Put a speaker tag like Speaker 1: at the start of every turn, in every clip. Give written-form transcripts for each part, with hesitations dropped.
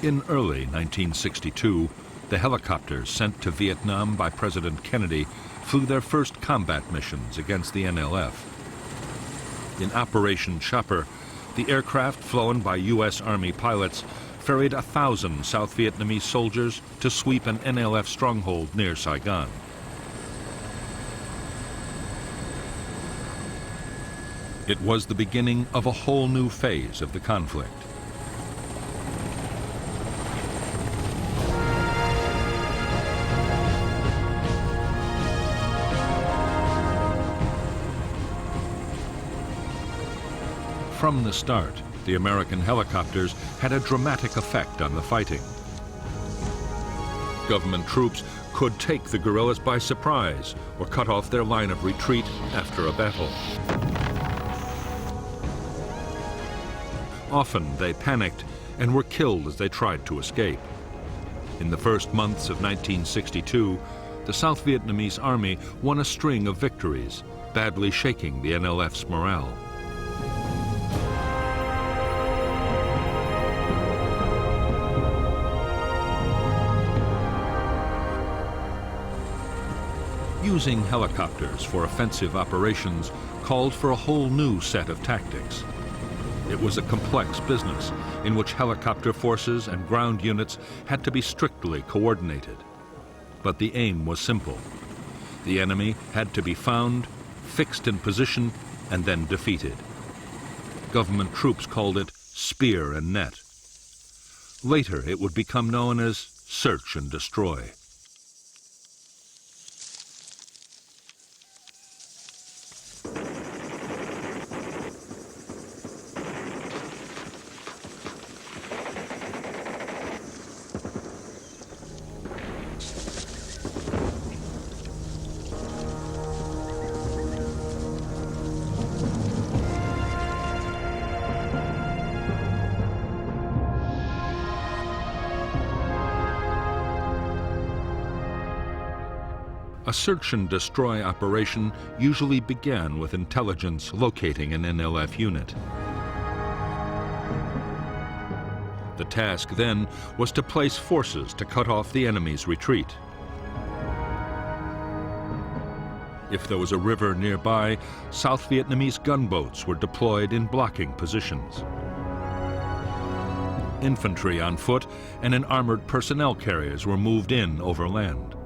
Speaker 1: In early 1962, the helicopters sent to Vietnam by President Kennedy flew their first combat missions against the NLF. In Operation Chopper, the aircraft flown by U.S. Army pilots ferried 1,000 South Vietnamese soldiers to sweep an NLF stronghold near Saigon. It was the beginning of a whole new phase of the conflict. From the start, the American helicopters had a dramatic effect on the fighting. Government troops could take the guerrillas by surprise or cut off their line of retreat after a battle. Often they panicked and were killed as they tried to escape. In the first months of 1962, the South Vietnamese army won a string of victories, badly shaking the NLF's morale. Using helicopters for offensive operations called for a whole new set of tactics. It was a complex business in which helicopter forces and ground units had to be strictly coordinated. But the aim was simple. The enemy had to be found, fixed in position, and then defeated. Government troops called it spear and net. Later, it would become known as search and destroy. A search and destroy operation usually began with intelligence locating an NLF unit. The task then was to place forces to cut off the enemy's retreat. If there was a river nearby, South Vietnamese gunboats were deployed in blocking positions. Infantry on foot and in armored personnel carriers were moved in overland.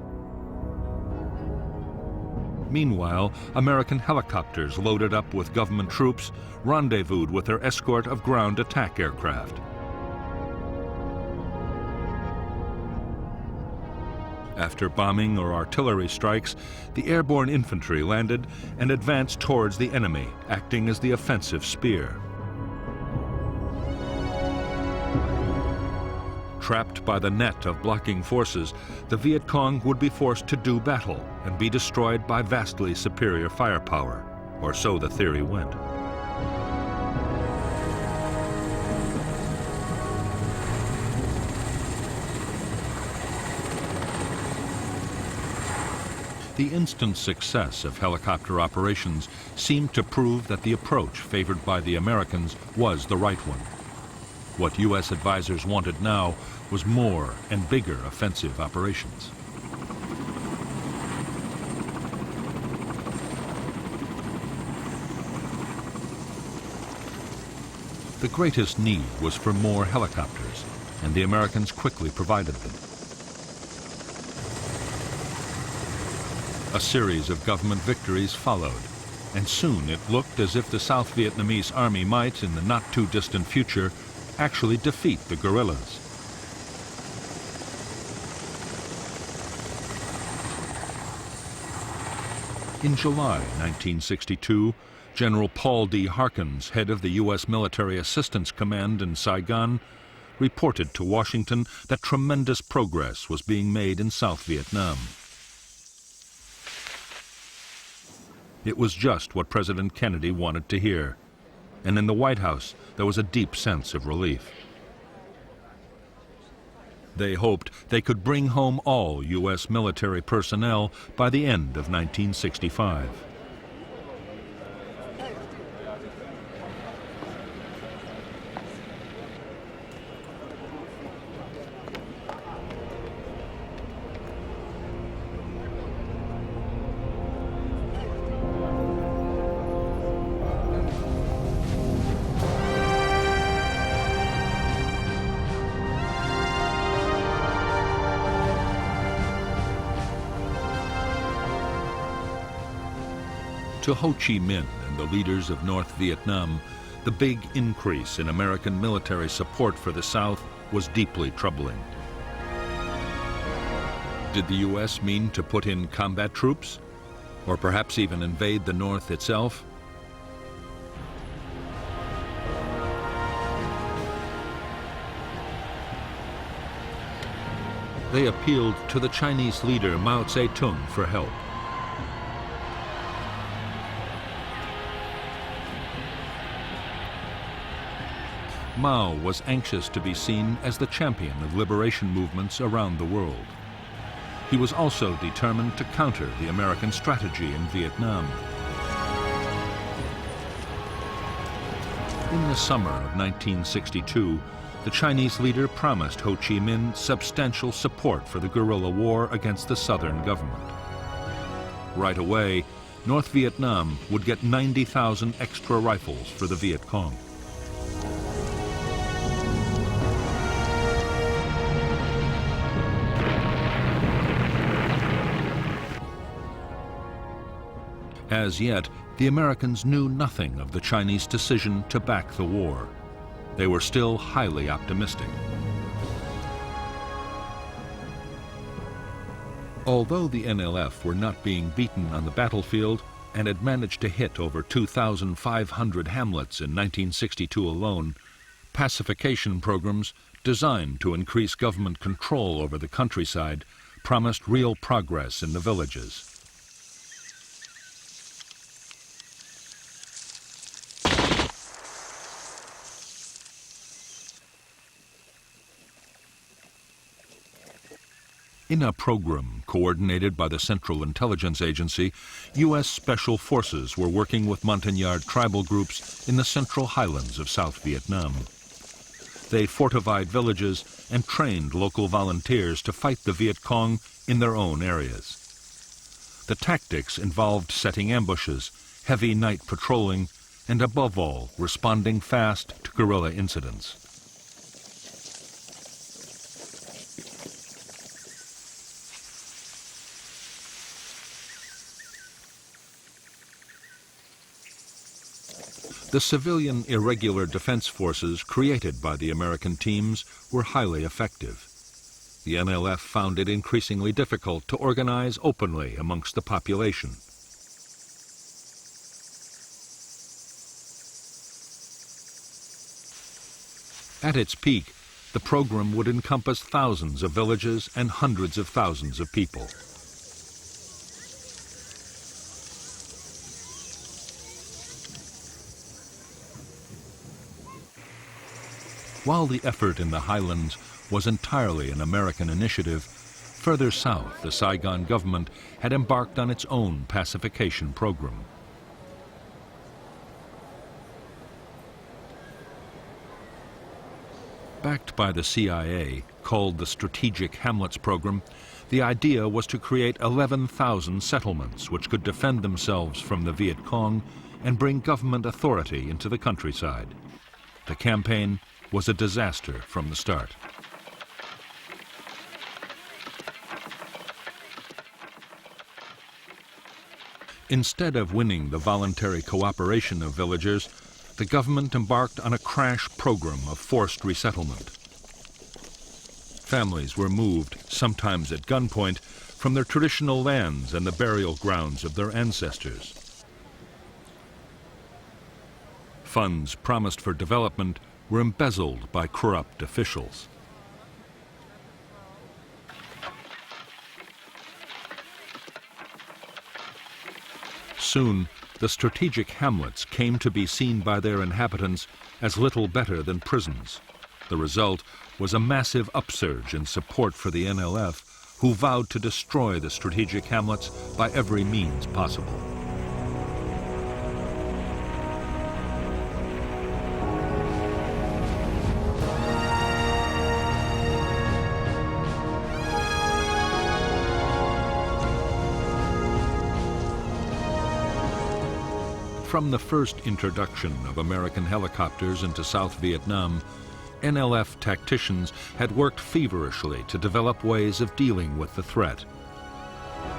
Speaker 1: Meanwhile, American helicopters loaded up with government troops rendezvoused with their escort of ground attack aircraft. After bombing or artillery strikes, the airborne infantry landed and advanced towards the enemy, acting as the offensive spear. Trapped by the net of blocking forces, the Viet Cong would be forced to do battle and be destroyed by vastly superior firepower, or so the theory went. The instant success of helicopter operations seemed to prove that the approach favored by the Americans was the right one. What U.S. advisors wanted now was more and bigger offensive operations. The greatest need was for more helicopters, and the Americans quickly provided them. A series of government victories followed, and soon it looked as if the South Vietnamese army might, in the not-too-distant future, actually defeat the guerrillas. In July 1962, General Paul D. Harkins, head of the U.S. Military Assistance Command in Saigon, reported to Washington that tremendous progress was being made in South Vietnam. It was just what President Kennedy wanted to hear, and in the White House there was a deep sense of relief. They hoped they could bring home all U.S. military personnel by the end of 1965. To Ho Chi Minh and the leaders of North Vietnam, the big increase in American military support for the South was deeply troubling. Did the U.S. mean to put in combat troops? Or perhaps even invade the North itself? They appealed to the Chinese leader Mao Zedong for help. Mao was anxious to be seen as the champion of liberation movements around the world. He was also determined to counter the American strategy in Vietnam. In the summer of 1962, the Chinese leader promised Ho Chi Minh substantial support for the guerrilla war against the Southern government. Right away, North Vietnam would get 90,000 extra rifles for the Viet Cong. As yet, the Americans knew nothing of the Chinese decision to back the war. They were still highly optimistic. Although the NLF were not being beaten on the battlefield and had managed to hit over 2,500 hamlets in 1962 alone, pacification programs designed to increase government control over the countryside promised real progress in the villages. In a program coordinated by the Central Intelligence Agency, U.S. Special Forces were working with Montagnard tribal groups in the Central Highlands of South Vietnam. They fortified villages and trained local volunteers to fight the Viet Cong in their own areas. The tactics involved setting ambushes, heavy night patrolling, and above all, responding fast to guerrilla incidents. The civilian irregular defense forces created by the American teams were highly effective. The NLF found it increasingly difficult to organize openly amongst the population. At its peak, the program would encompass thousands of villages and hundreds of thousands of people. While the effort in the highlands was entirely an American initiative, further south the Saigon government had embarked on its own pacification program. Backed by the CIA, called the Strategic Hamlets Program, the idea was to create 11,000 settlements which could defend themselves from the Viet Cong and bring government authority into the countryside. The campaign was a disaster from the start. Instead of winning the voluntary cooperation of villagers, the government embarked on a crash program of forced resettlement. Families were moved, sometimes at gunpoint, from their traditional lands and the burial grounds of their ancestors. Funds promised for development were embezzled by corrupt officials. Soon, the strategic hamlets came to be seen by their inhabitants as little better than prisons. The result was a massive upsurge in support for the NLF, who vowed to destroy the strategic hamlets by every means possible. From the first introduction of American helicopters into South Vietnam, NLF tacticians had worked feverishly to develop ways of dealing with the threat.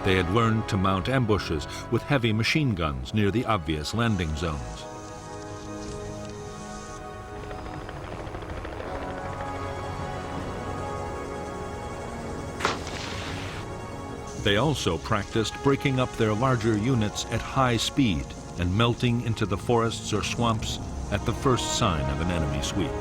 Speaker 1: They had learned to mount ambushes with heavy machine guns near the obvious landing zones. They also practiced breaking up their larger units at high speed and melting into the forests or swamps at the first sign of an enemy sweep.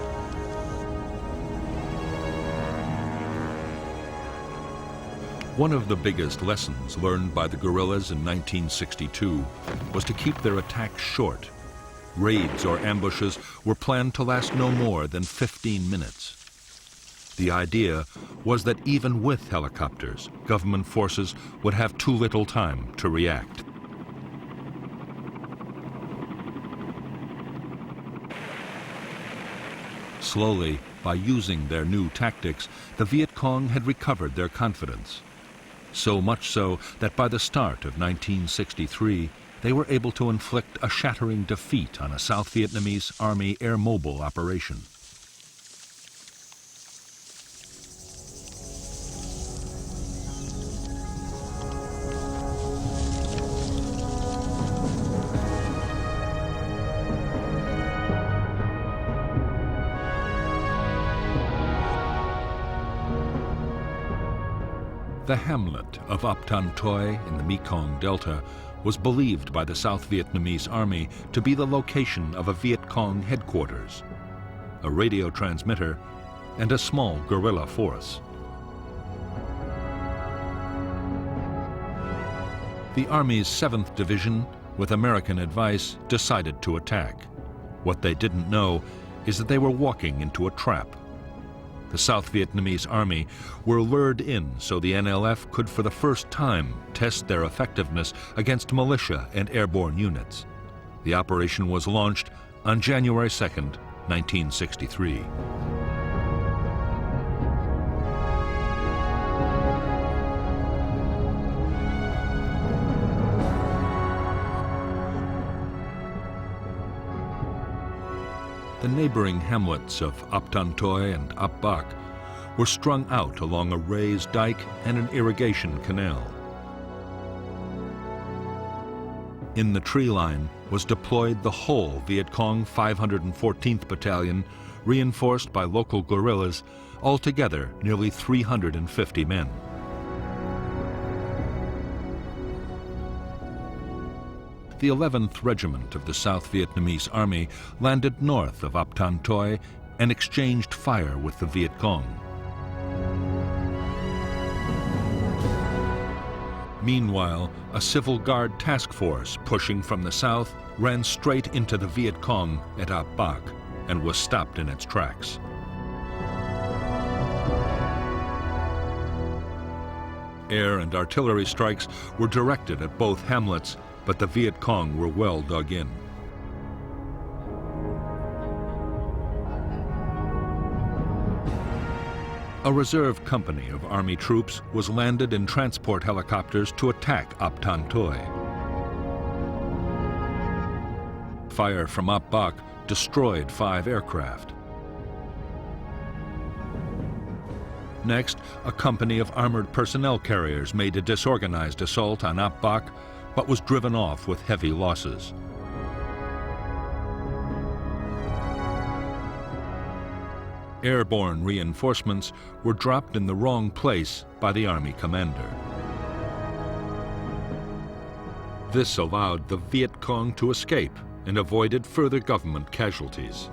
Speaker 1: One of the biggest lessons learned by the guerrillas in 1962 was to keep their attacks short. Raids or ambushes were planned to last no more than 15 minutes. The idea was that even with helicopters, government forces would have too little time to react. Slowly, by using their new tactics, the Viet Cong had recovered their confidence. So much so that by the start of 1963, they were able to inflict a shattering defeat on a South Vietnamese Army air mobile operation. The hamlet of Ap Tan Toi in the Mekong Delta was believed by the South Vietnamese Army to be the location of a Viet Cong headquarters, a radio transmitter, and a small guerrilla force. The Army's 7th Division, with American advice, decided to attack. What they didn't know is that they were walking into a trap. The South Vietnamese Army were lured in so the NLF could for the first time test their effectiveness against militia and airborne units. The operation was launched on January 2nd, 1963. The neighboring hamlets of Ap Tan Toi and Ap Bac were strung out along a raised dike and an irrigation canal. In the tree line was deployed the whole Viet Cong 514th Battalion, reinforced by local guerrillas, altogether nearly 350 men. The 11th Regiment of the South Vietnamese Army landed north of Ap Tan Toi and exchanged fire with the Viet Cong. Meanwhile, a Civil Guard task force pushing from the south ran straight into the Viet Cong at Ap Bac and was stopped in its tracks. Air and artillery strikes were directed at both hamlets, but the Viet Cong were well dug in. A reserve company of Army troops was landed in transport helicopters to attack Ap Tan Toi. Fire from Ap Bac destroyed 5 aircraft. Next, a company of armored personnel carriers made a disorganized assault on Ap Bac, but was driven off with heavy losses. Airborne reinforcements were dropped in the wrong place by the Army commander. This allowed the Viet Cong to escape and avoided further government casualties.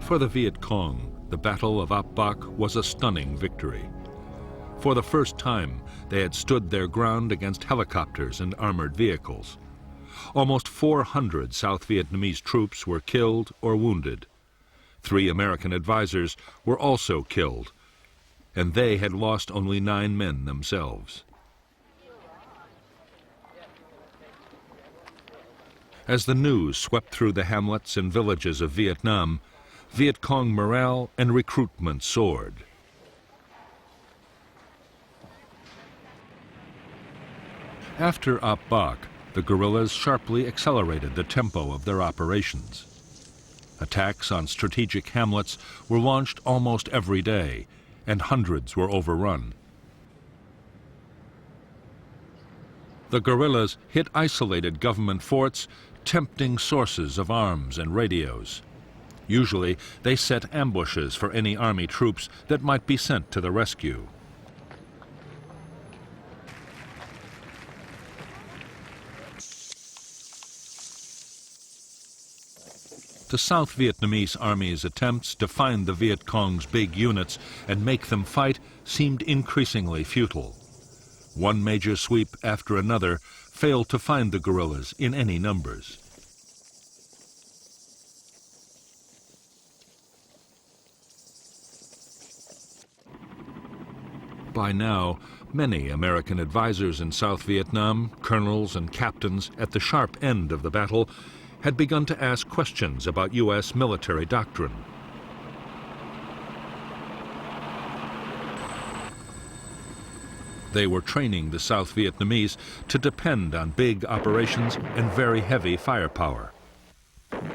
Speaker 1: For the Viet Cong, the Battle of Ap Bac was a stunning victory. For the first time, they had stood their ground against helicopters and armored vehicles. Almost 400 South Vietnamese troops were killed or wounded. 3 American advisors were also killed, and they had lost only 9 men themselves. As the news swept through the hamlets and villages of Vietnam, Viet Cong morale and recruitment soared. After Ap Bac, the guerrillas sharply accelerated the tempo of their operations. Attacks on strategic hamlets were launched almost every day, and hundreds were overrun. The guerrillas hit isolated government forts, tempting sources of arms and radios. Usually, they set ambushes for any army troops that might be sent to the rescue. The South Vietnamese Army's attempts to find the Viet Cong's big units and make them fight seemed increasingly futile. One major sweep after another failed to find the guerrillas in any numbers. By now, many American advisors in South Vietnam, colonels and captains at the sharp end of the battle, had begun to ask questions about U.S. military doctrine. They were training the South Vietnamese to depend on big operations and very heavy firepower.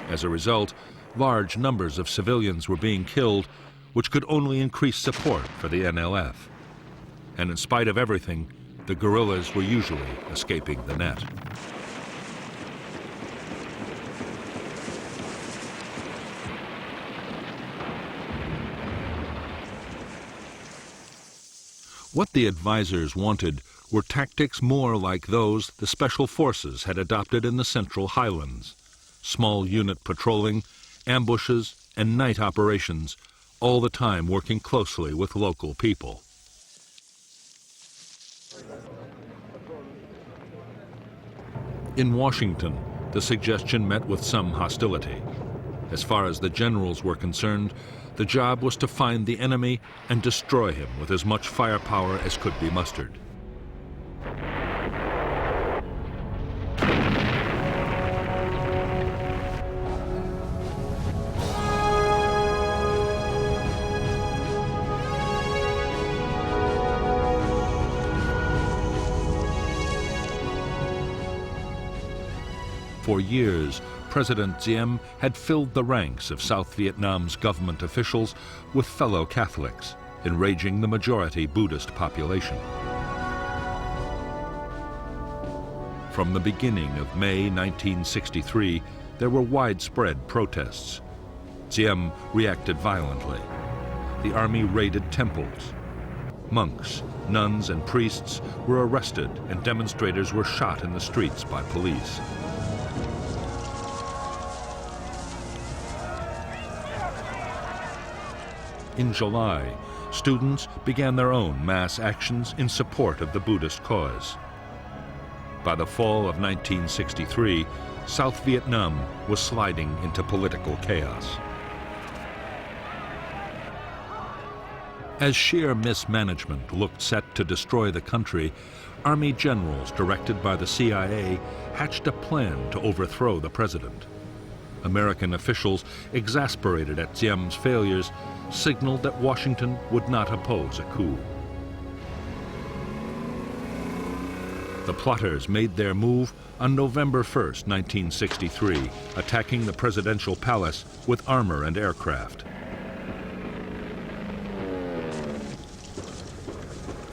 Speaker 1: As a result, large numbers of civilians were being killed, which could only increase support for the NLF. And in spite of everything, the guerrillas were usually escaping the net. What the advisors wanted were tactics more like those the Special Forces had adopted in the Central Highlands. Small unit patrolling, ambushes, and night operations, all the time working closely with local people. In Washington, the suggestion met with some hostility. As far as the generals were concerned, the job was to find the enemy and destroy him with as much firepower as could be mustered. For years, President Diem had filled the ranks of South Vietnam's government officials with fellow Catholics, enraging the majority Buddhist population. From the beginning of May 1963, there were widespread protests. Diem reacted violently. The army raided temples. Monks, nuns, and priests were arrested, and demonstrators were shot in the streets by police. In July, students began their own mass actions in support of the Buddhist cause. By the fall of 1963, South Vietnam was sliding into political chaos. As sheer mismanagement looked set to destroy the country, Army generals directed by the CIA hatched a plan to overthrow the president. American officials, exasperated at Diem's failures, signaled that Washington would not oppose a coup. The plotters made their move on November 1st, 1963, attacking the presidential palace with armor and aircraft.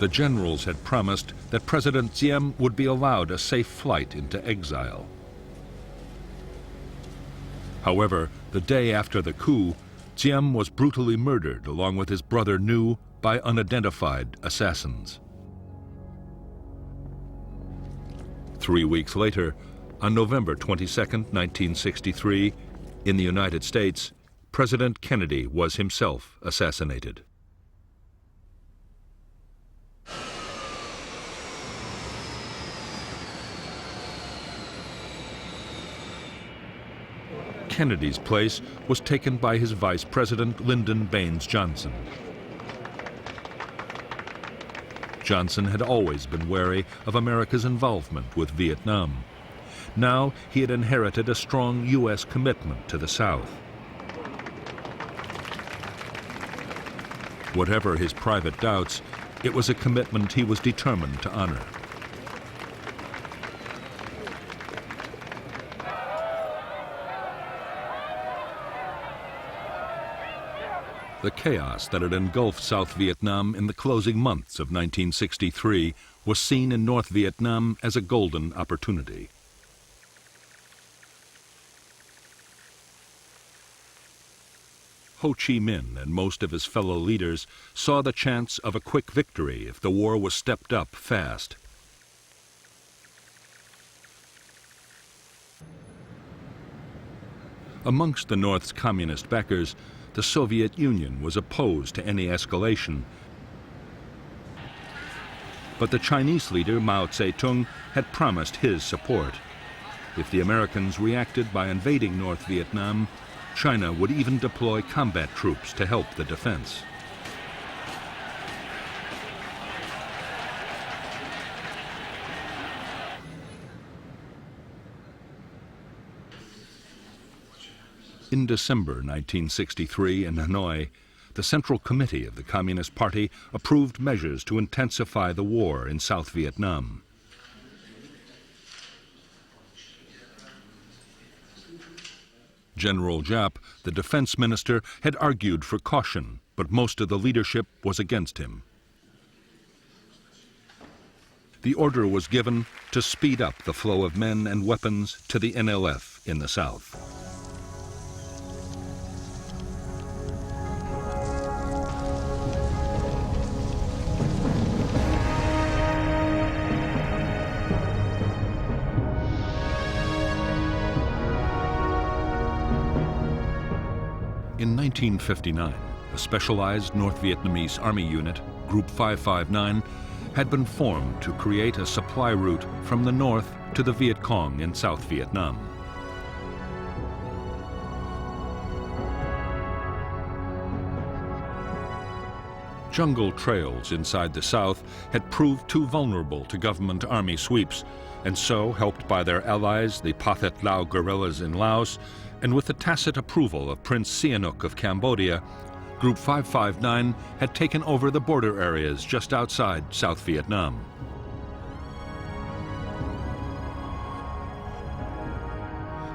Speaker 1: The generals had promised that President Diem would be allowed a safe flight into exile. However, the day after the coup, Diem was brutally murdered along with his brother Nhu by unidentified assassins. 3 weeks later, on November 22, 1963, in the United States, President Kennedy was himself assassinated. Kennedy's place was taken by his vice president, Lyndon Baines Johnson. Johnson had always been wary of America's involvement with Vietnam. Now he had inherited a strong U.S. commitment to the South. Whatever his private doubts, it was a commitment he was determined to honor. The chaos that had engulfed South Vietnam in the closing months of 1963 was seen in North Vietnam as a golden opportunity. Ho Chi Minh and most of his fellow leaders saw the chance of a quick victory if the war was stepped up fast. Amongst the North's communist backers, the Soviet Union was opposed to any escalation. But the Chinese leader Mao Zedong had promised his support. If the Americans reacted by invading North Vietnam, China would even deploy combat troops to help the defense. In December 1963 in Hanoi, the Central Committee of the Communist Party approved measures to intensify the war in South Vietnam. General Giap, the defense minister, had argued for caution, but most of the leadership was against him. The order was given to speed up the flow of men and weapons to the NLF in the south. In 1959, a specialized North Vietnamese Army unit, Group 559, had been formed to create a supply route from the north to the Viet Cong in South Vietnam. Jungle trails inside the south had proved too vulnerable to government army sweeps, and so, helped by their allies, the Pathet Lao guerrillas in Laos, and with the tacit approval of Prince Sihanouk of Cambodia, Group 559 had taken over the border areas just outside South Vietnam.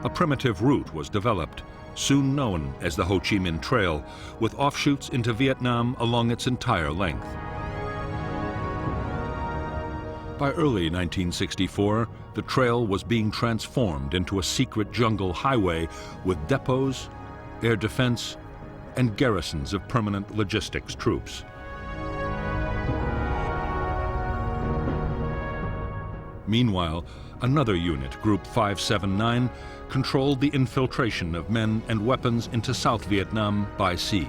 Speaker 1: A primitive route was developed, soon known as the Ho Chi Minh Trail, with offshoots into Vietnam along its entire length. By early 1964, the trail was being transformed into a secret jungle highway with depots, air defense, and garrisons of permanent logistics troops. Meanwhile, another unit, Group 579, controlled the infiltration of men and weapons into South Vietnam by sea.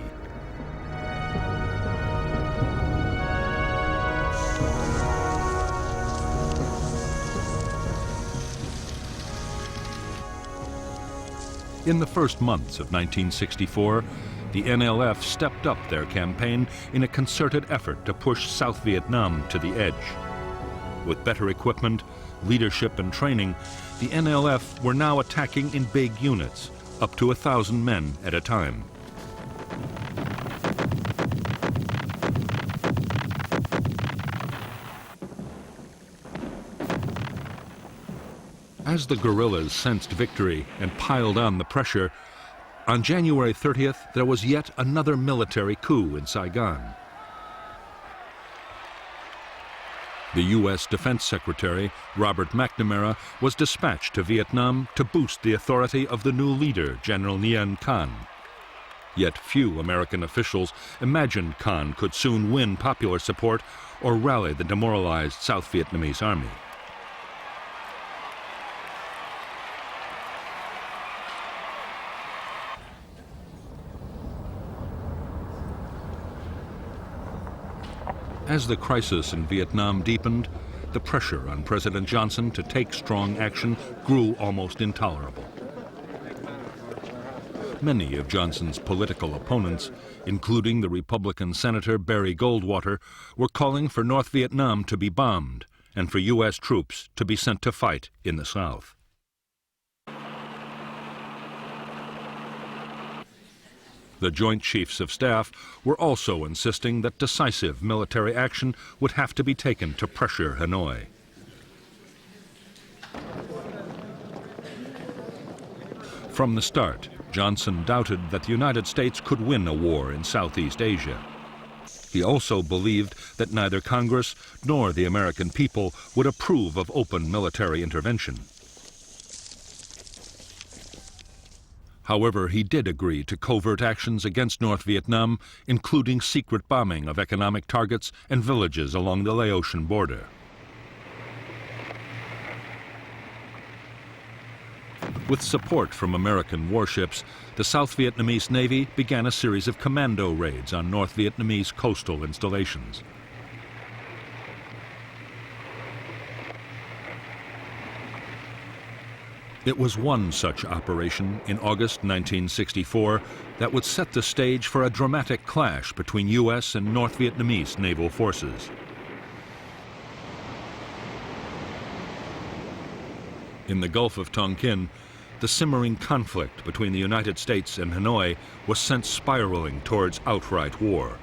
Speaker 1: In the first months of 1964, the NLF stepped up their campaign in a concerted effort to push South Vietnam to the edge. With better equipment, leadership, and training, the NLF were now attacking in big units, up to 1,000 men at a time. As the guerrillas sensed victory and piled on the pressure, on January 30th, there was yet another military coup in Saigon. The U.S. Defense Secretary, Robert McNamara, was dispatched to Vietnam to boost the authority of the new leader, General Nguyen Thanh. Yet few American officials imagined Thanh could soon win popular support or rally the demoralized South Vietnamese army. As the crisis in Vietnam deepened, the pressure on President Johnson to take strong action grew almost intolerable. Many of Johnson's political opponents, including the Republican Senator Barry Goldwater, were calling for North Vietnam to be bombed and for U.S. troops to be sent to fight in the South. The Joint Chiefs of Staff were also insisting that decisive military action would have to be taken to pressure Hanoi. From the start, Johnson doubted that the United States could win a war in Southeast Asia. He also believed that neither Congress nor the American people would approve of open military intervention. However, he did agree to covert actions against North Vietnam, including secret bombing of economic targets and villages along the Laotian border. With support from American warships, the South Vietnamese Navy began a series of commando raids on North Vietnamese coastal installations. It was one such operation in August 1964 that would set the stage for a dramatic clash between U.S. and North Vietnamese naval forces. In the Gulf of Tonkin, the simmering conflict between the United States and Hanoi was sent spiraling towards outright war.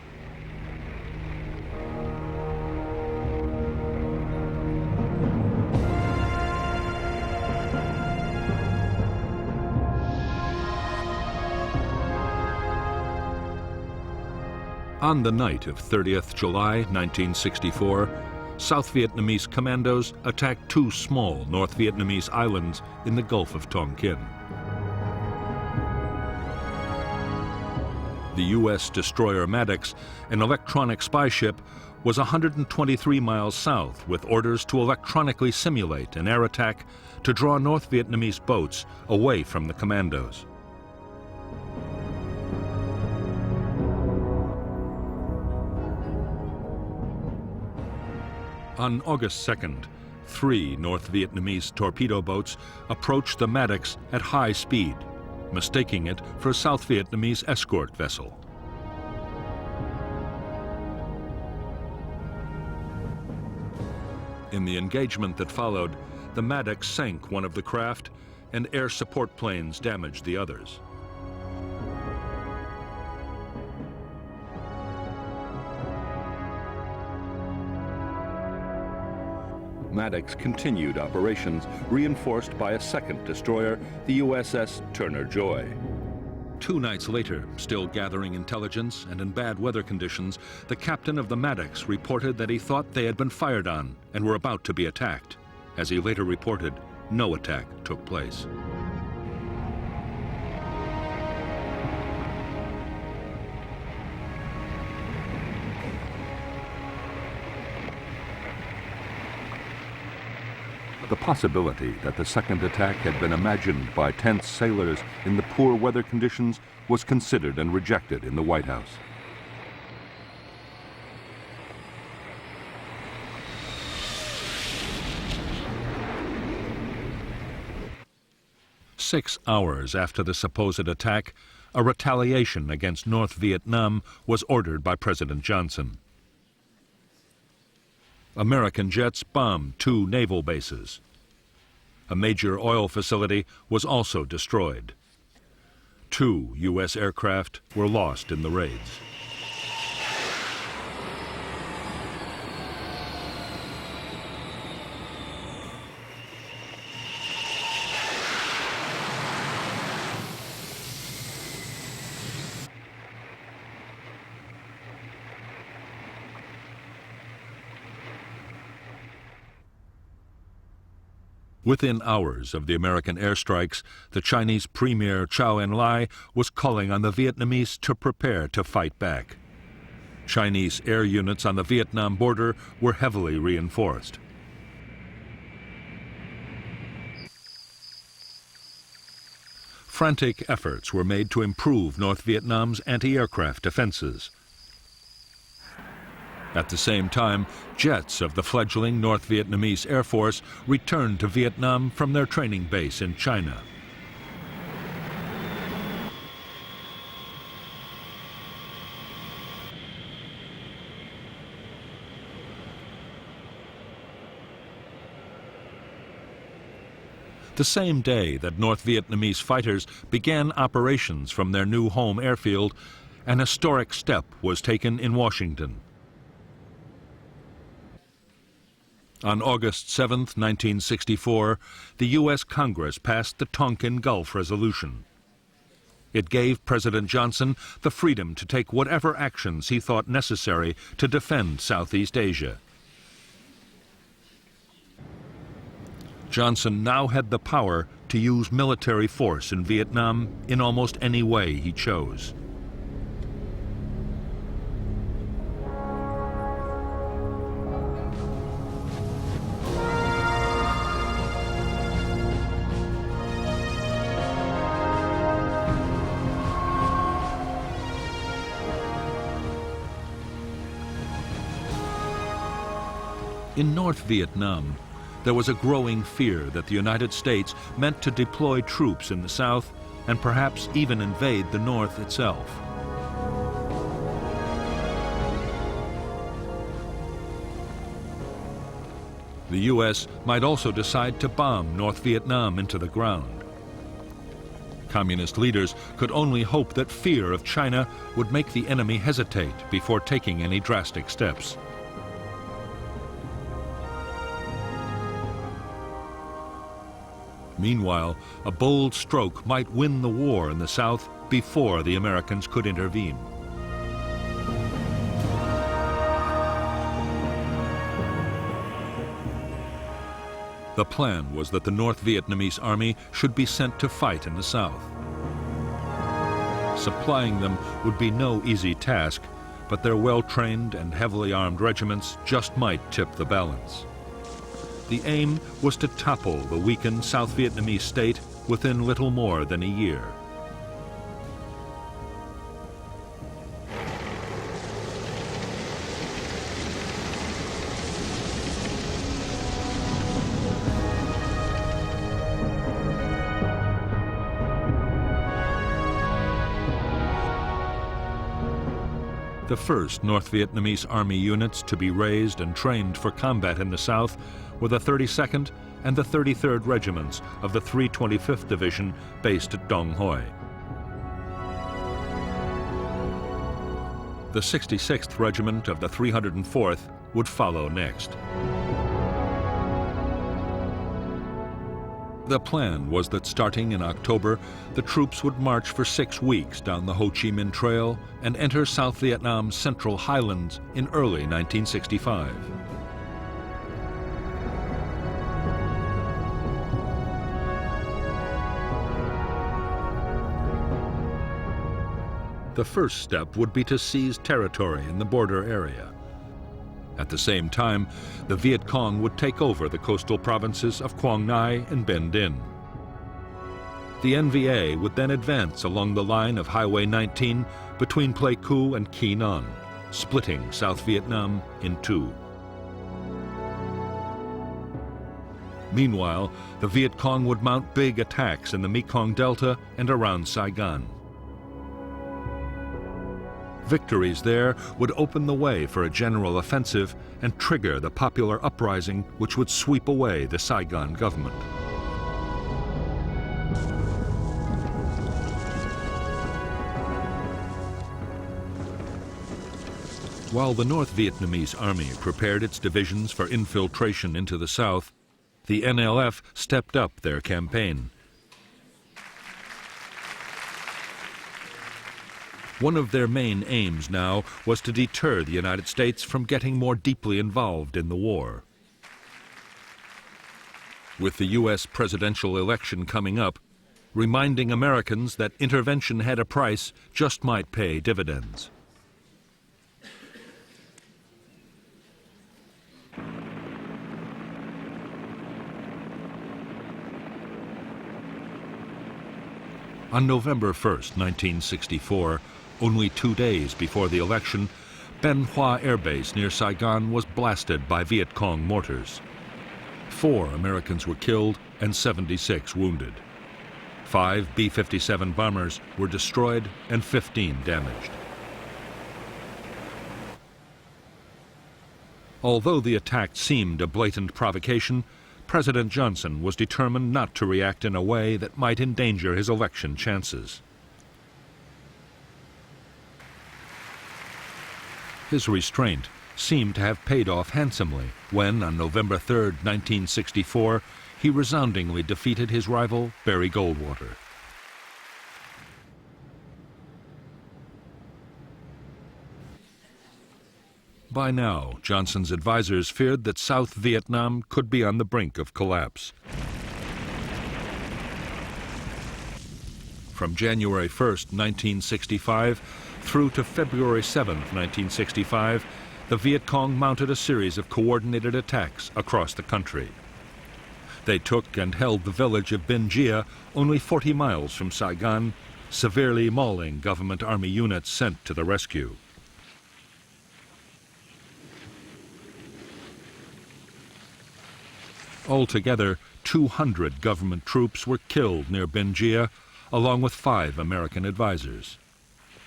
Speaker 1: On the night of 30th July 1964, South Vietnamese commandos attacked two small North Vietnamese islands in the Gulf of Tonkin. The U.S. destroyer Maddox, an electronic spy ship, was 123 miles south with orders to electronically simulate an air attack to draw North Vietnamese boats away from the commandos. On August 2nd, 3 North Vietnamese torpedo boats approached the Maddox at high speed, mistaking it for a South Vietnamese escort vessel. In the engagement that followed, the Maddox sank one of the craft and air support planes damaged the others. Maddox continued operations, reinforced by a second destroyer, the USS Turner Joy. 2 nights later, still gathering intelligence and in bad weather conditions, the captain of the Maddox reported that he thought they had been fired on and were about to be attacked. As he later reported, no attack took place. The possibility that the second attack had been imagined by tense sailors in the poor weather conditions was considered and rejected in the White House. Six hours after the supposed attack, a retaliation against North Vietnam was ordered by President Johnson. American jets bombed 2 naval bases. A major oil facility was also destroyed. 2 U.S. aircraft were lost in the raids. Within hours of the American airstrikes, the Chinese Premier Chou En-lai was calling on the Vietnamese to prepare to fight back. Chinese air units on the Vietnam border were heavily reinforced. Frantic efforts were made to improve North Vietnam's anti-aircraft defenses. At the same time, jets of the fledgling North Vietnamese Air Force returned to Vietnam from their training base in China. The same day that North Vietnamese fighters began operations from their new home airfield, an historic step was taken in Washington. On August 7, 1964, the U.S. Congress passed the Tonkin Gulf Resolution. It gave President Johnson the freedom to take whatever actions he thought necessary to defend Southeast Asia. Johnson now had the power to use military force in Vietnam in almost any way he chose. In North Vietnam, there was a growing fear that the United States meant to deploy troops in the south and perhaps even invade the north itself. The U.S. might also decide to bomb North Vietnam into the ground. Communist leaders could only hope that fear of China would make the enemy hesitate before taking any drastic steps. Meanwhile, a bold stroke might win the war in the South before the Americans could intervene. The plan was that the North Vietnamese army should be sent to fight in the South. Supplying them would be no easy task, but their well-trained and heavily armed regiments just might tip the balance. The aim was to topple the weakened South Vietnamese state within little more than a year. The first North Vietnamese army units to be raised and trained for combat in the South were the 32nd and the 33rd Regiments of the 325th Division based at Dong Hoi. The 66th Regiment of the 304th would follow next. The plan was that starting in October, the troops would march for 6 weeks down the Ho Chi Minh Trail and enter South Vietnam's central highlands in early 1965. The first step would be to seize territory in the border area. At the same time, the Viet Cong would take over the coastal provinces of Quang Ngai and Binh Dinh. The NVA would then advance along the line of Highway 19 between Pleiku and Quy Nhon, splitting South Vietnam in two. Meanwhile, the Viet Cong would mount big attacks in the Mekong Delta and around Saigon. Victories there would open the way for a general offensive and trigger the popular uprising which would sweep away the Saigon government. While the North Vietnamese army prepared its divisions for infiltration into the south, the NLF stepped up their campaign. One of their main aims now was to deter the United States from getting more deeply involved in the war. With the U.S. presidential election coming up, reminding Americans that intervention had a price just might pay dividends. On November 1st, 1964, only 2 days before the election, Ben Hoa Air Base near Saigon was blasted by Viet Cong mortars. 4 Americans were killed and 76 wounded. 5 B-57 bombers were destroyed and 15 damaged. Although the attack seemed a blatant provocation, President Johnson was determined not to react in a way that might endanger his election chances. His restraint seemed to have paid off handsomely when, on November 3, 1964, he resoundingly defeated his rival, Barry Goldwater. By now, Johnson's advisors feared that South Vietnam could be on the brink of collapse. From January 1st, 1965, through to February 7th, 1965, the Viet Cong mounted a series of coordinated attacks across the country. They took and held the village of Binh Gia, only 40 miles from Saigon, severely mauling government army units sent to the rescue. Altogether, 200 government troops were killed near Binh Gia, along with 5 American advisors.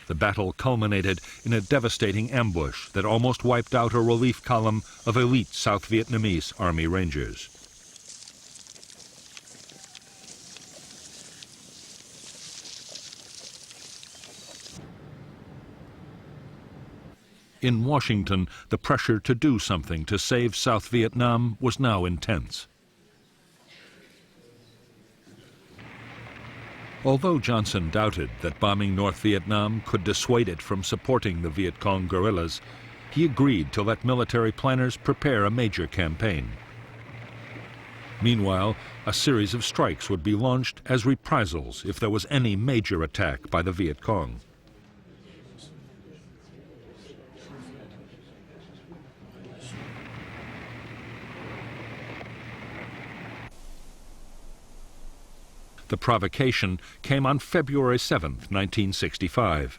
Speaker 1: The battle culminated in a devastating ambush that almost wiped out a relief column of elite South Vietnamese Army Rangers. In Washington, the pressure to do something to save South Vietnam was now intense. Although Johnson doubted that bombing North Vietnam could dissuade it from supporting the Viet Cong guerrillas, he agreed to let military planners prepare a major campaign. Meanwhile, a series of strikes would be launched as reprisals if there was any major attack by the Viet Cong. The provocation came on February 7, 1965.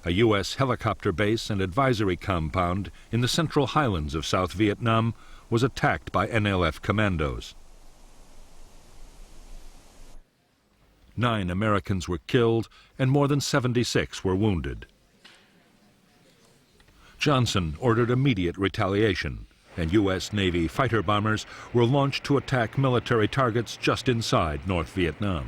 Speaker 1: A U.S. helicopter base and advisory compound in the central highlands of South Vietnam was attacked by NLF commandos. 9 Americans were killed and more than 76 were wounded. Johnson ordered immediate retaliation, and U.S. Navy fighter bombers were launched to attack military targets just inside North Vietnam.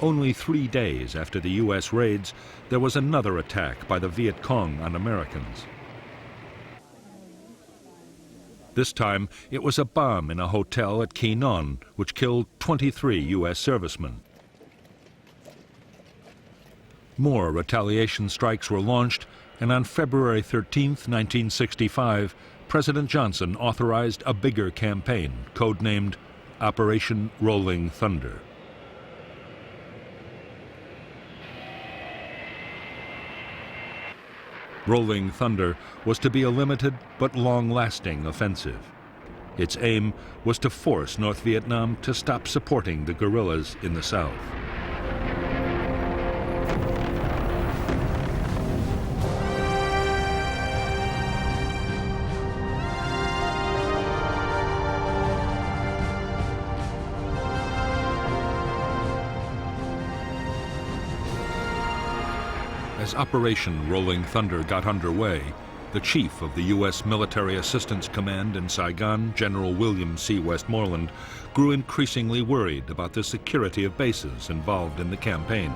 Speaker 1: Only 3 days after the U.S. raids, there was another attack by the Viet Cong on Americans. This time, it was a bomb in a hotel at Quy Nhon, which killed 23 U.S. servicemen. More retaliation strikes were launched, and on February 13, 1965, President Johnson authorized a bigger campaign, codenamed Operation Rolling Thunder. Rolling Thunder was to be a limited but long-lasting offensive. Its aim was to force North Vietnam to stop supporting the guerrillas in the south. As Operation Rolling Thunder got underway, the chief of the U.S. Military Assistance Command in Saigon, General William C. Westmoreland, grew increasingly worried about the security of bases involved in the campaign.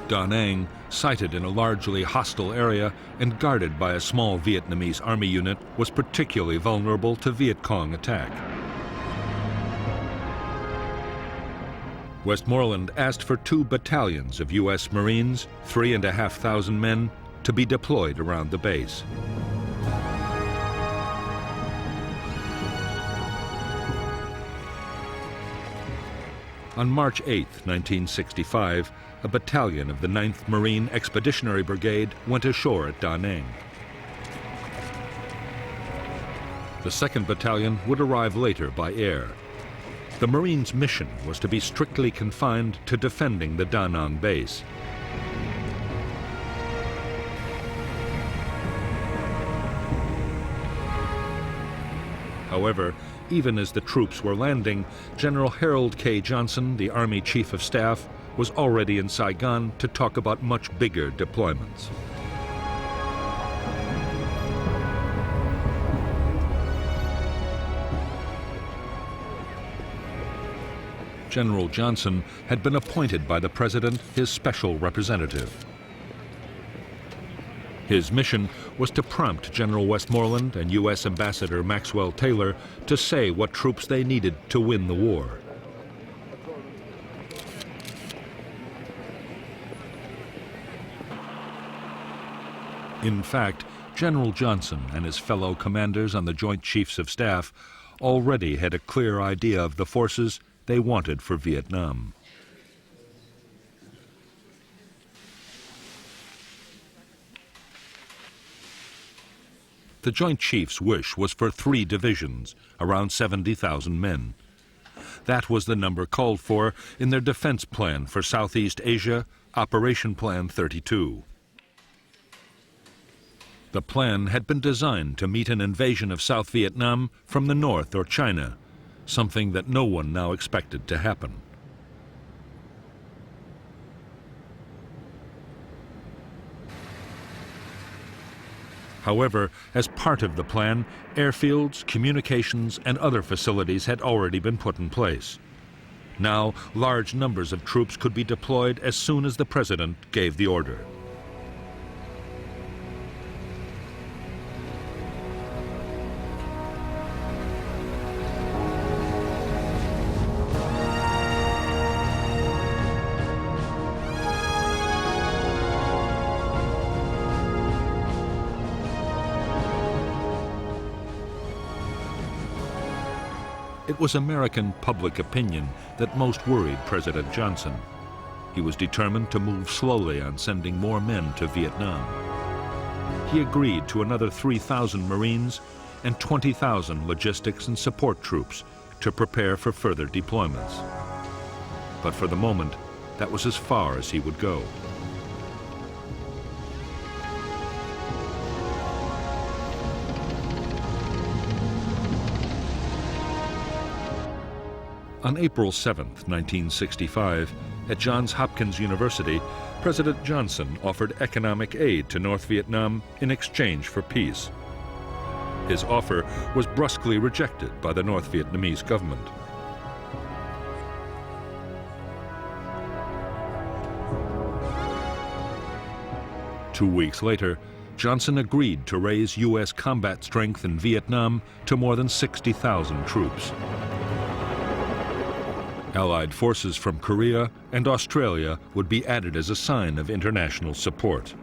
Speaker 1: Da Nang, sited in a largely hostile area and guarded by a small Vietnamese army unit, was particularly vulnerable to Viet Cong attack. Westmoreland asked for 2 battalions of U.S. Marines, 3,500 men, to be deployed around the base. On March 8, 1965, a battalion of the 9th Marine Expeditionary Brigade went ashore at Da Nang. The 2nd Battalion would arrive later by air. The Marines' mission was to be strictly confined to defending the Da Nang base. However, even as the troops were landing, General Harold K. Johnson, the Army Chief of Staff, was already in Saigon to talk about much bigger deployments. General Johnson had been appointed by the President his special representative. His mission was to prompt General Westmoreland and U.S. Ambassador Maxwell Taylor to say what troops they needed to win the war. In fact, General Johnson and his fellow commanders on the Joint Chiefs of Staff already had a clear idea of the forces they wanted for Vietnam. The Joint Chiefs' wish was for 3 divisions, around 70,000 men. That was the number called for in their defense plan for Southeast Asia, Operation Plan 32. The plan had been designed to meet an invasion of South Vietnam from the north or China, something that no one now expected to happen. However, as part of the plan, airfields, communications, and other facilities had already been put in place. Now, large numbers of troops could be deployed as soon as the President gave the order. It was American public opinion that most worried President Johnson. He was determined to move slowly on sending more men to Vietnam. He agreed to another 3,000 Marines and 20,000 logistics and support troops to prepare for further deployments. But for the moment, that was as far as he would go. On April 7, 1965, at Johns Hopkins University, President Johnson offered economic aid to North Vietnam in exchange for peace. His offer was brusquely rejected by the North Vietnamese government. Two weeks later, Johnson agreed to raise U.S. combat strength in Vietnam to more than 60,000 troops. Allied forces from Korea and Australia would be added as a sign of international support.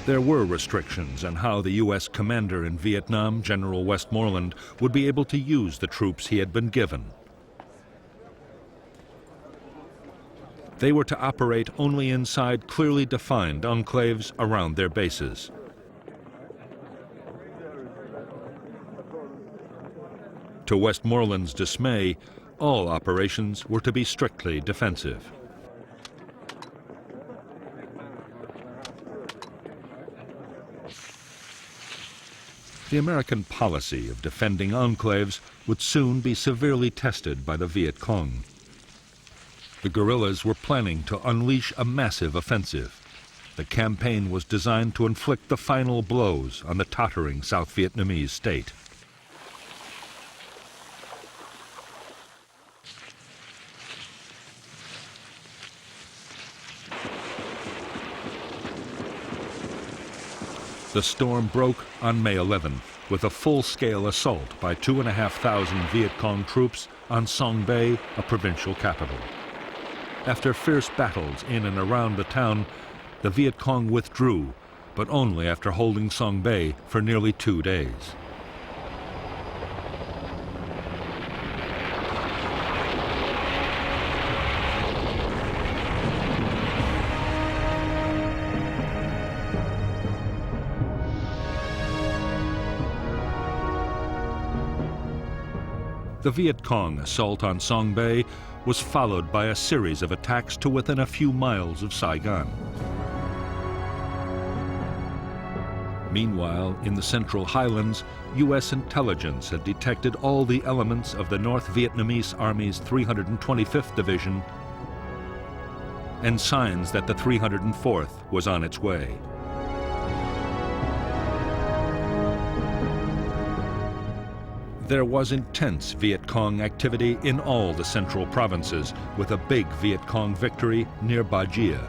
Speaker 1: There were restrictions on how the U.S. commander in Vietnam, General Westmoreland, would be able to use the troops he had been given. They were to operate only inside clearly defined enclaves around their bases. To Westmoreland's dismay, all operations were to be strictly defensive. The American policy of defending enclaves would soon be severely tested by the Viet Cong. The guerrillas were planning to unleash a massive offensive. The campaign was designed to inflict the final blows on the tottering South Vietnamese state. The storm broke on May 11th with a full-scale assault by 2,500 Viet Cong troops on Song Bay, a provincial capital. After fierce battles in and around the town, the Viet Cong withdrew, but only after holding Song Bay for nearly 2 days. The Viet Cong assault on Song Bay was followed by a series of attacks to within a few miles of Saigon. Meanwhile, in the Central Highlands, U.S. intelligence had detected all the elements of the North Vietnamese Army's 325th Division and signs that the 304th was on its way. There was intense Viet Cong activity in all the central provinces, with a big Viet Cong victory near Ba Jia.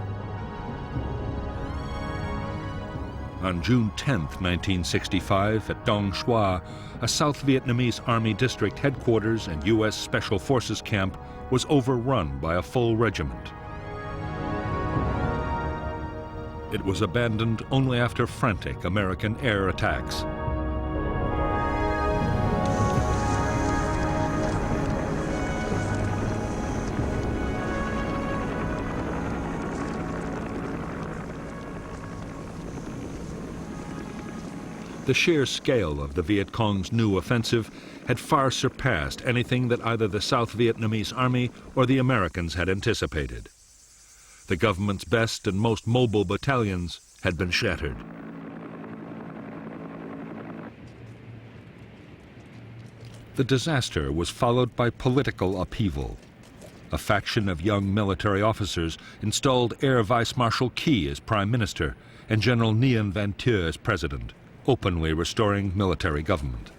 Speaker 1: On June 10, 1965, at Dong Xoa, a South Vietnamese Army district headquarters and U.S. Special Forces camp was overrun by a full regiment. It was abandoned only after frantic American air attacks. The sheer scale of the Viet Cong's new offensive had far surpassed anything that either the South Vietnamese Army or the Americans had anticipated. The government's best and most mobile battalions had been shattered. The disaster was followed by political upheaval. A faction of young military officers installed Air Vice Marshal Key as Prime Minister and General Nguyen Van Thieu as President, openly restoring military government.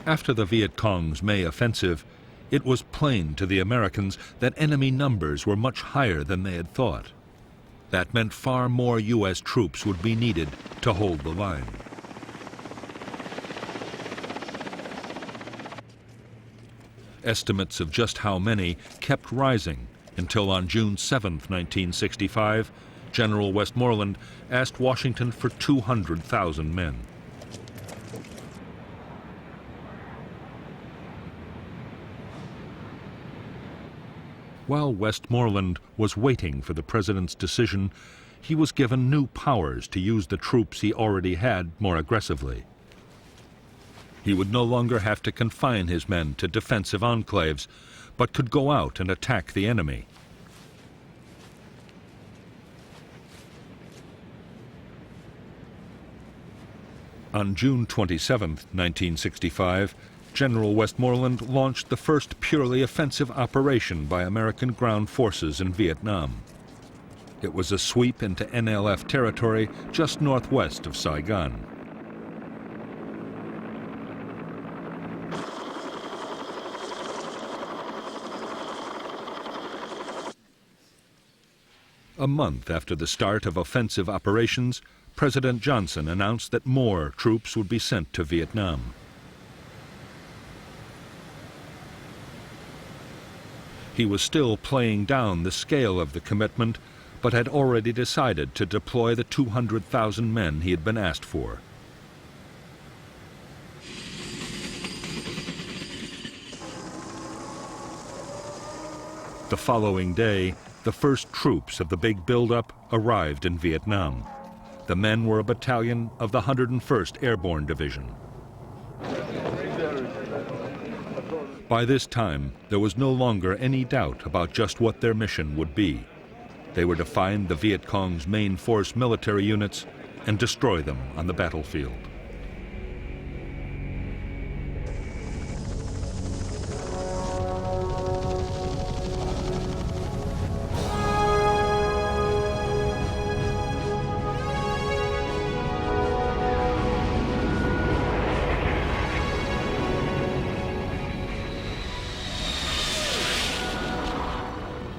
Speaker 1: After the Viet Cong's May offensive, it was plain to the Americans that enemy numbers were much higher than they had thought. That meant far more U.S. troops would be needed to hold the line. Estimates of just how many kept rising until on June 7, 1965, General Westmoreland asked Washington for 200,000 men. While Westmoreland was waiting for the president's decision, he was given new powers to use the troops he already had more aggressively. He would no longer have to confine his men to defensive enclaves, but could go out and attack the enemy. On June 27, 1965, General Westmoreland launched the first purely offensive operation by American ground forces in Vietnam. It was a sweep into NLF territory just northwest of Saigon. A month after the start of offensive operations, President Johnson announced that more troops would be sent to Vietnam. He was still playing down the scale of the commitment, but had already decided to deploy the 200,000 men he had been asked for. The following day, the first troops of the big buildup arrived in Vietnam. The men were a battalion of the 101st Airborne Division. By this time, there was no longer any doubt about just what their mission would be. They were to find the Viet Cong's main force military units and destroy them on the battlefield.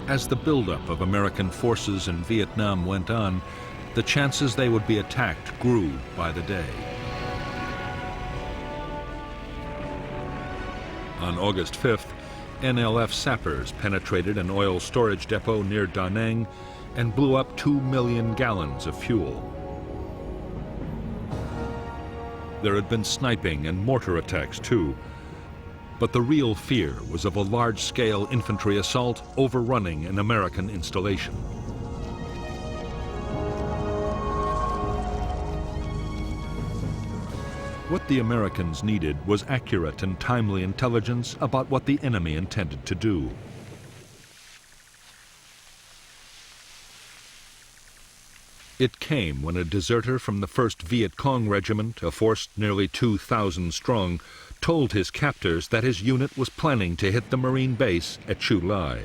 Speaker 1: As the buildup of American forces in Vietnam went on, the chances they would be attacked grew by the day. On August 5th, NLF sappers penetrated an oil storage depot near Da Nang and blew up 2 million gallons of fuel. There had been sniping and mortar attacks too, but the real fear was of a large-scale infantry assault overrunning an American installation. What the Americans needed was accurate and timely intelligence about what the enemy intended to do. It came when a deserter from the 1st Viet Cong Regiment, a force nearly 2,000 strong, told his captors that his unit was planning to hit the Marine base at Chu Lai.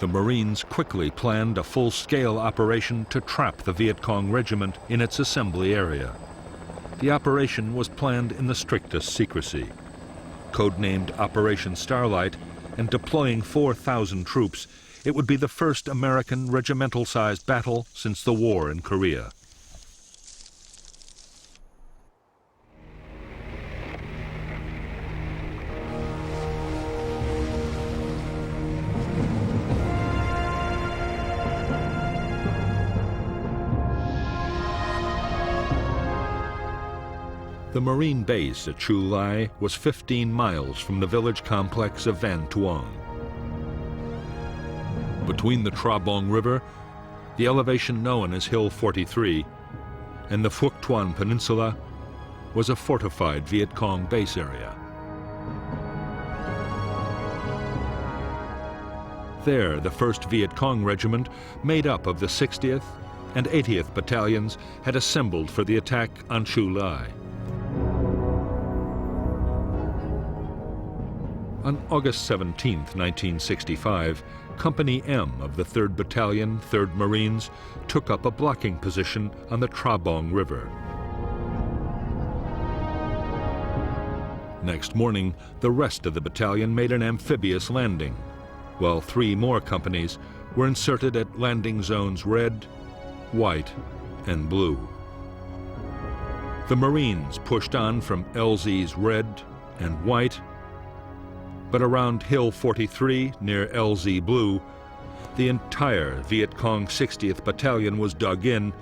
Speaker 1: The Marines quickly planned a full-scale operation to trap the Viet Cong regiment in its assembly area. The operation was planned in the strictest secrecy. Codenamed Operation Starlight, and deploying 4,000 troops, it would be the first American regimental-sized battle since the war in Korea. The Marine base at Chu Lai was 15 miles from the village complex of Van Tuong. Between the Tra Bong River, the elevation known as Hill 43, and the Phuoc Tuan Peninsula was a fortified Viet Cong base area. There, the 1st Viet Cong Regiment, made up of the 60th and 80th Battalions, had assembled for the attack on Chu Lai. On August 17, 1965, Company M of the 3rd Battalion, 3rd Marines, took up a blocking position on the Tra Bong River. Next morning, the rest of the battalion made an amphibious landing, while 3 more companies were inserted at landing zones Red, White, and Blue. The Marines pushed on from LZ's Red and White, but around Hill 43, near LZ Blue, the entire Viet Cong 60th Battalion was dug in,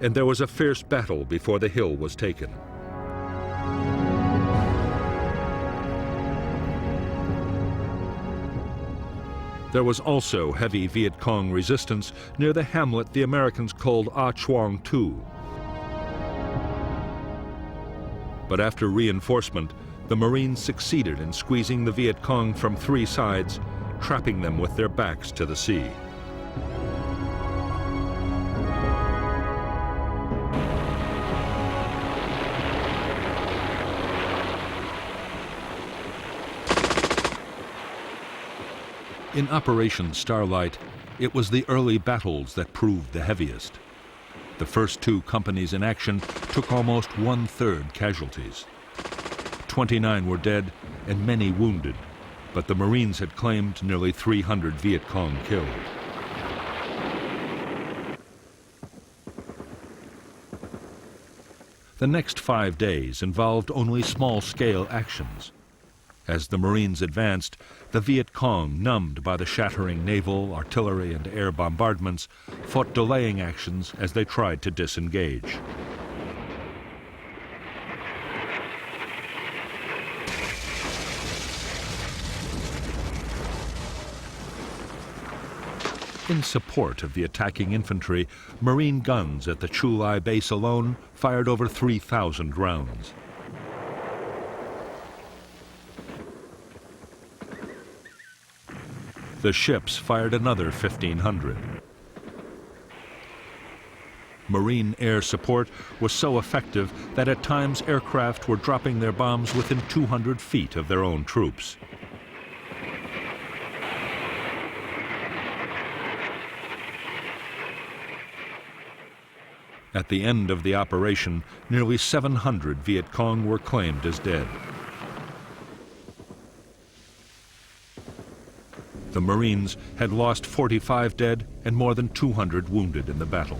Speaker 1: and there was a fierce battle before the hill was taken. There was also heavy Viet Cong resistance near the hamlet the Americans called A Chuang Tu. But after reinforcement, the Marines succeeded in squeezing the Viet Cong from 3 sides, trapping them with their backs to the sea. In Operation Starlight, it was the early battles that proved the heaviest. The first 2 companies in action took almost 1/3 casualties. 29 were dead and many wounded, but the Marines had claimed nearly 300 Viet Cong killed. The next 5 days involved only small-scale actions. As the Marines advanced, the Viet Cong, numbed by the shattering naval, artillery, and air bombardments, fought delaying actions as they tried to disengage. In support of the attacking infantry, Marine guns at the Chu Lai base alone fired over 3,000 rounds. The ships fired another 1,500. Marine air support was so effective that at times aircraft were dropping their bombs within 200 feet of their own troops. At the end of the operation, nearly 700 Viet Cong were claimed as dead. The Marines had lost 45 dead and more than 200 wounded in the battle.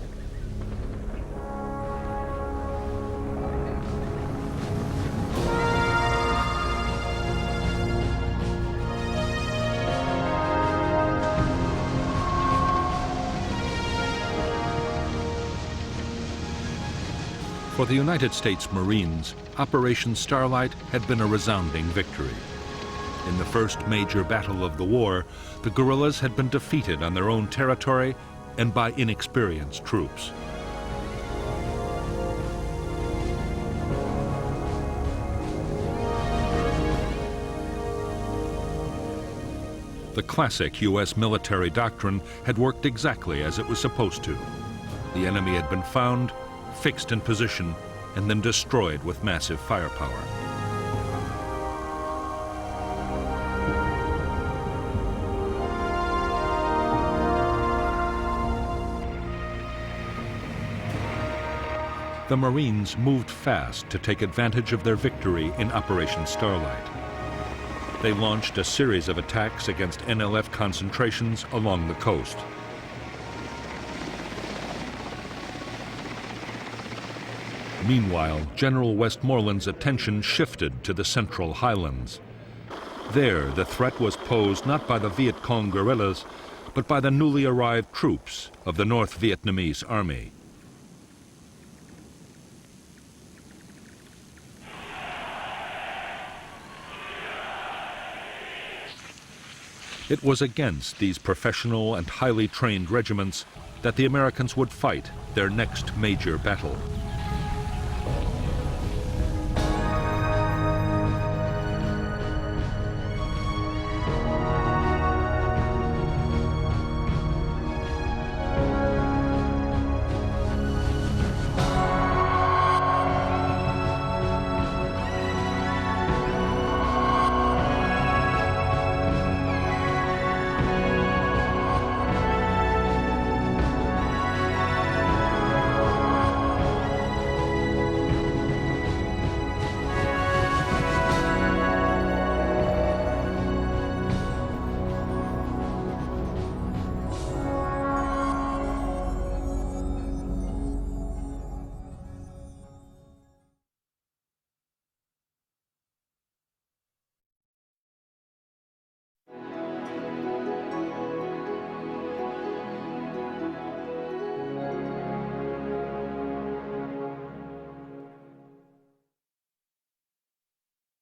Speaker 1: For the United States Marines, Operation Starlight had been a resounding victory. In the first major battle of the war, the guerrillas had been defeated on their own territory and by inexperienced troops. The classic U.S. military doctrine had worked exactly as it was supposed to. The enemy had been found, fixed in position, and then destroyed with massive firepower. the Marines moved fast to take advantage of their victory in Operation Starlight. They launched a series of attacks against NLF concentrations along the coast. Meanwhile, General Westmoreland's attention shifted to the Central Highlands. There, the threat was posed not by the Viet Cong guerrillas, but by the newly arrived troops of the North Vietnamese Army. It was against these professional and highly trained regiments that the Americans would fight their next major battle.